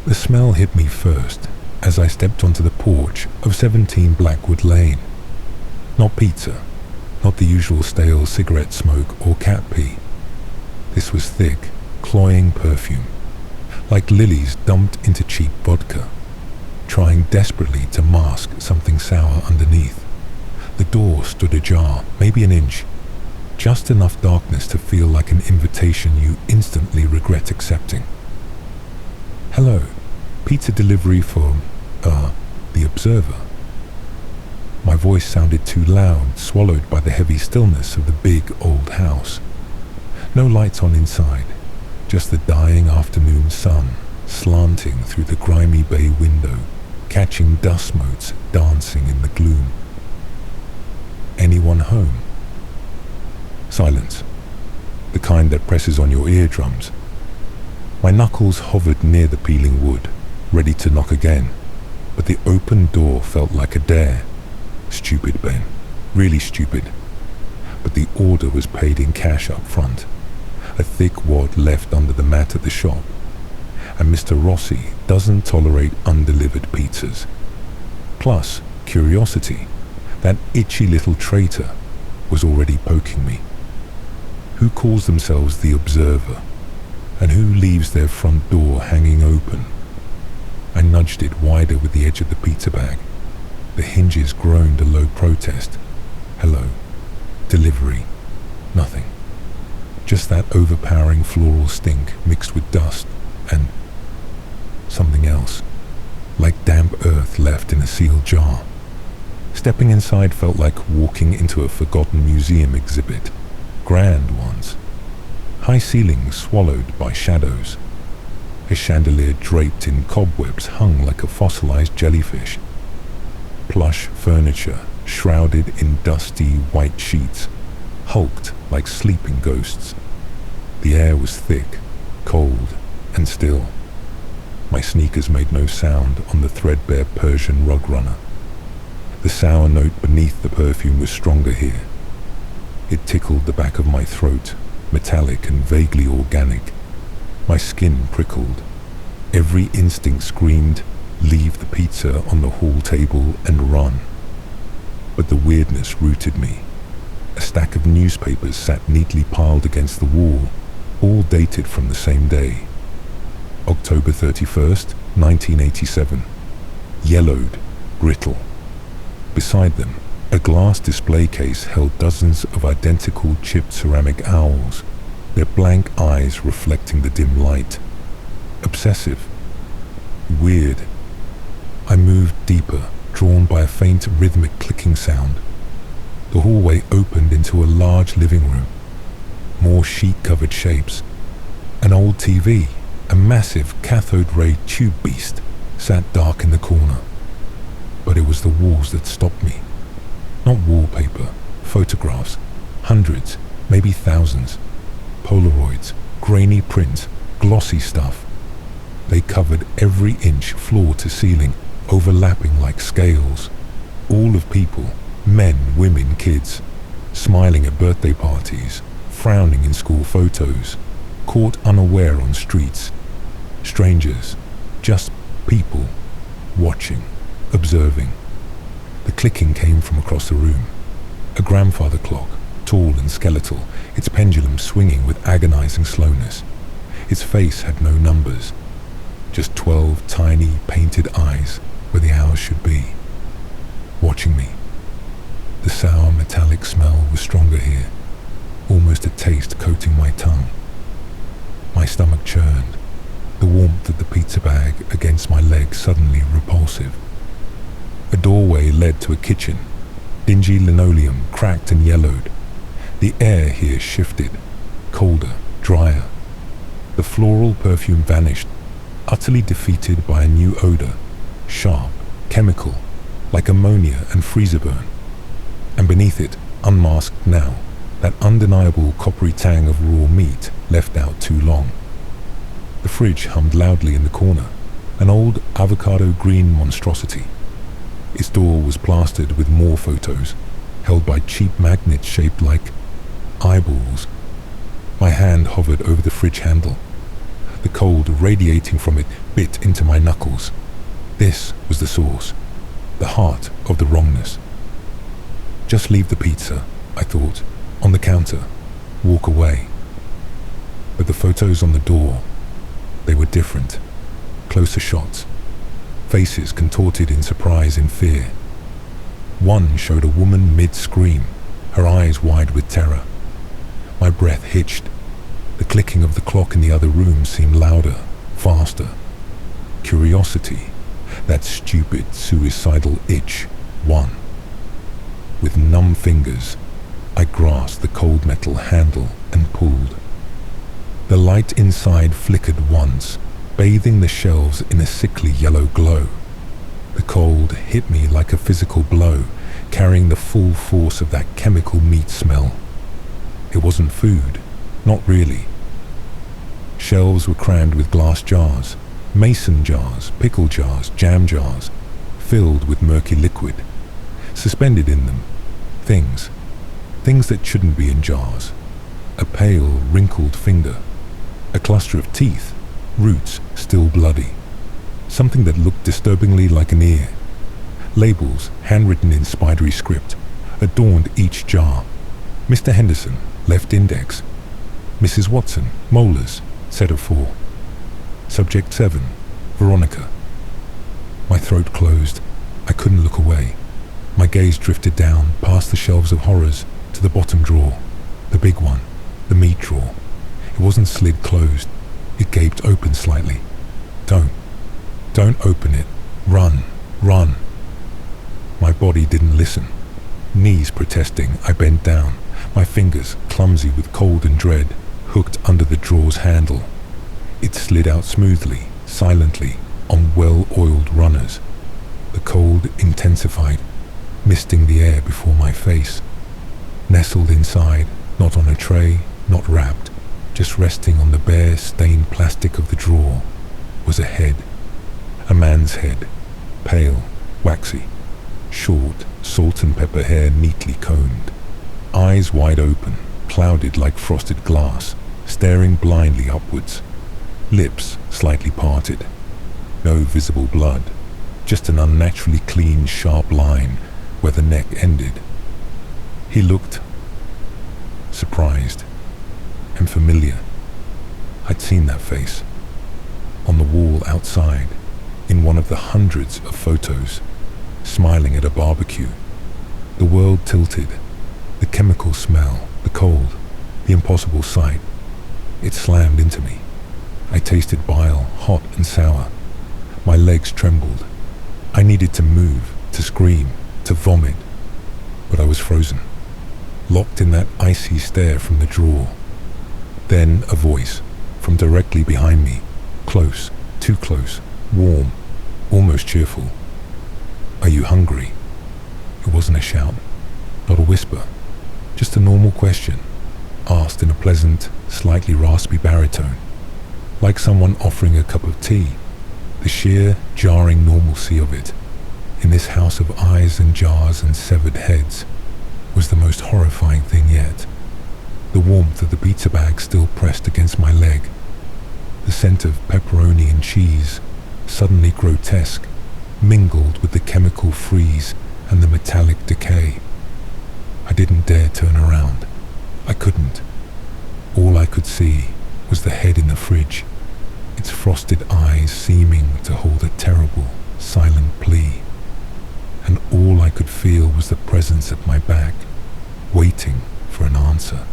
The smell hit me first as I stepped onto the porch of 17 Blackwood Lane. Not pizza, not the usual stale cigarette smoke or cat pee. This was thick, cloying perfume, like lilies dumped into cheap vodka, trying desperately to mask something sour underneath. The door stood ajar, maybe an inch, just enough darkness to feel like an invitation you instantly regret accepting. "Hello, pizza delivery for, the Observer." My voice sounded too loud, swallowed by the heavy stillness of the big old house. No lights on inside, just the dying afternoon sun slanting through the grimy bay window, catching dust motes dancing in the gloom. "Anyone home?" Silence, the kind that presses on your eardrums. My knuckles hovered near the peeling wood, ready to knock again, but the open door felt like a dare. Stupid, Ben. Really stupid. But the order was paid in cash up front, a thick wad left under the mat at the shop, and Mr. Rossi doesn't tolerate undelivered pizzas. Plus, curiosity, that itchy little traitor, was already poking me. Who calls themselves the Observer, and who leaves their front door hanging open? I nudged it wider with the edge of the pizza bag. The hinges groaned a low protest. Hello. Delivery. Nothing. Just that overpowering floral stink mixed with dust and something else, like damp earth left in a sealed jar. Stepping inside felt like walking into a forgotten museum exhibit. Grand ones. High ceilings swallowed by shadows. A chandelier draped in cobwebs hung like a fossilized jellyfish. Plush furniture shrouded in dusty white sheets, hulked like sleeping ghosts. The air was thick, cold, and still. My sneakers made no sound on the threadbare Persian rug runner. The sour note beneath the perfume was stronger here. It tickled the back of my throat, metallic and vaguely organic. My skin prickled. Every instinct screamed, leave the pizza on the hall table and run. But the weirdness rooted me. A stack of newspapers sat neatly piled against the wall, all dated from the same day. October 31st, 1987. Yellowed, brittle. Beside them, a glass display case held dozens of identical chipped ceramic owls, their blank eyes reflecting the dim light. Obsessive. Weird. I moved deeper, drawn by a faint rhythmic clicking sound. The hallway opened into a large living room. More sheet-covered shapes. An old TV, a massive cathode ray tube beast, sat dark in the corner. But it was the walls that stopped me. Not wallpaper, photographs, hundreds, maybe thousands. Polaroids, grainy print, glossy stuff. They covered every inch floor to ceiling, overlapping like scales. All of people, men, women, kids, smiling at birthday parties, frowning in school photos, caught unaware on streets. Strangers, just people, watching, observing. The clicking came from across the room. A grandfather clock, tall and skeletal, its pendulum swinging with agonizing slowness. Its face had no numbers, just 12 tiny, painted eyes where the hours should be, watching me. The sour, metallic smell was stronger here, almost a taste coating my tongue. My stomach churned, the warmth of the pizza bag against my leg suddenly repulsive. A doorway led to a kitchen, dingy linoleum cracked and yellowed. The air here shifted, colder, drier. The floral perfume vanished, utterly defeated by a new odor, sharp, chemical, like ammonia and freezer burn. And beneath it, unmasked now, that undeniable coppery tang of raw meat left out too long. The fridge hummed loudly in the corner, an old avocado green monstrosity. Its door was plastered with more photos, held by cheap magnets shaped like eyeballs. My hand hovered over the fridge handle. The cold radiating from it bit into my knuckles. This was the source, the heart of the wrongness. Just leave the pizza, I thought, on the counter, walk away. But the photos on the door, they were different. Closer shots, faces contorted in surprise and fear. One showed a woman mid-scream, her eyes wide with terror. My breath hitched. The clicking of the clock in the other room seemed louder, faster. Curiosity, that stupid, suicidal itch, won. With numb fingers, I grasped the cold metal handle and pulled. The light inside flickered once, bathing the shelves in a sickly yellow glow. The cold hit me like a physical blow, carrying the full force of that chemical meat smell. It wasn't food, not really. Shelves were crammed with glass jars, mason jars, pickle jars, jam jars, filled with murky liquid. Suspended in them, things that shouldn't be in jars. A pale, wrinkled finger, a cluster of teeth, roots still bloody. Something that looked disturbingly like an ear. Labels, handwritten in spidery script, adorned each jar. Mr. Henderson, left index. Mrs. Watson, molars, set of 4. Subject 7, Veronica. My throat closed. I couldn't look away. My gaze drifted down past the shelves of horrors to the bottom drawer, the big one, the meat drawer. It wasn't slid closed. It gaped open slightly. Don't open it. Run, run. My body didn't listen. Knees protesting, I bent down, my fingers, clumsy with cold and dread, hooked under the drawer's handle. It slid out smoothly, silently, on well-oiled runners. The cold intensified, misting the air before my face. Nestled inside, not on a tray, not wrapped, just resting on the bare, stained plastic of the drawer, was a head. A man's head, pale, waxy, short, salt and pepper hair neatly combed. Eyes wide open, clouded like frosted glass, staring blindly upwards. Lips slightly parted. No visible blood, just an unnaturally clean, sharp line where the neck ended. He looked surprised and familiar. I'd seen that face on the wall outside, in one of the hundreds of photos, smiling at a barbecue. The world tilted, the chemical smell, the cold, the impossible sight. It slammed into me. I tasted bile, hot and sour. My legs trembled. I needed to move, to scream, to vomit, but I was frozen, locked in that icy stare from the drawer. Then a voice, from directly behind me, close, too close, warm, almost cheerful. Are you hungry? It wasn't a shout, not a whisper, just a normal question, asked in a pleasant, slightly raspy baritone, like someone offering a cup of tea. The sheer, jarring normalcy of it, in this house of eyes and jars and severed heads, was the most horrifying thing yet. The warmth of the pizza bag still pressed against my leg. The scent of pepperoni and cheese, suddenly grotesque, mingled with the chemical freeze and the metallic decay. I didn't dare turn around. I couldn't. All I could see was the head in the fridge, its frosted eyes seeming to hold a terrible, silent plea. And all I could feel was the presence at my back, waiting for an answer.